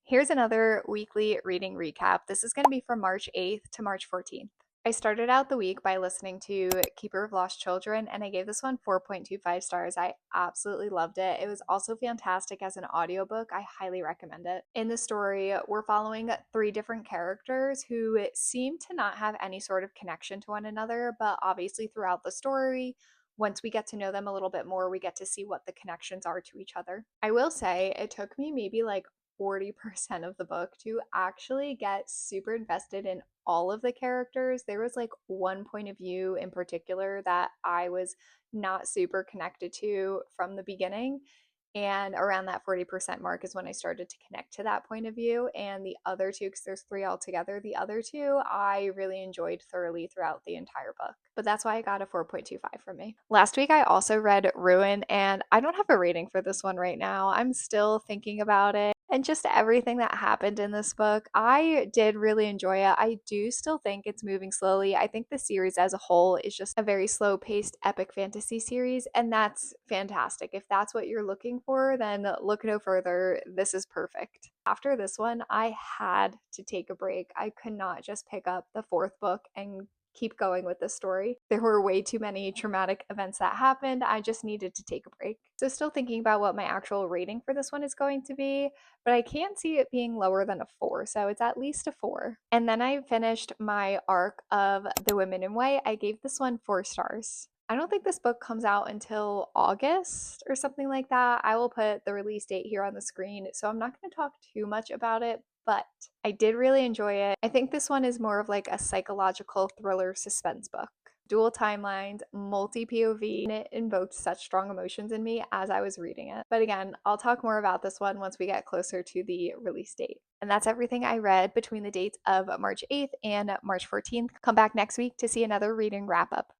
Here's another weekly reading recap. This is going to be from March 8th to March 14th. I started out the week by listening to Keeper of Lost Children, and I gave this one 4.25 stars. I absolutely loved it. It was also fantastic as an audiobook. I highly recommend it. In the story, we're following three different characters who seem to not have any sort of connection to one another, but obviously throughout the story, once we get to know them a little bit more, we get to see what the connections are to each other. I will say it took me maybe like 40% of the book to actually get super invested in all of the characters. There was like one point of view in particular that I was not super connected to from the beginning. And around that 40% mark is when I started to connect to that point of view. And the other two, because there's three altogether, the other two I really enjoyed thoroughly throughout the entire book. But that's why I got a 4.25 from me. Last week I also read Ruin, and I don't have a rating for this one right now. I'm still thinking about it. And just everything that happened in this book, I did really enjoy it. I do still think it's moving slowly. I think the series as a whole is just a very slow paced epic fantasy series, and that's fantastic. If that's what you're looking for, then look no further. This is perfect. After this one, I had to take a break. I could not just pick up the fourth book and keep going with the story. There were way too many traumatic events that happened. I just needed to take a break. So, still thinking about what my actual rating for this one is going to be, but I can't see it being lower than a 4, so it's at least a 4. And then I finished my arc of The Women in White. I gave this one 4 stars. I don't think this book comes out until August or something like that. I will put the release date here on the screen, so I'm not going to talk too much about it, but I did really enjoy it. I think this one is more of like a psychological thriller suspense book. Dual timelines, multi POV, and it invoked such strong emotions in me as I was reading it. But again, I'll talk more about this one once we get closer to the release date. And that's everything I read between the dates of March 8th and March 14th. Come back next week to see another reading wrap up.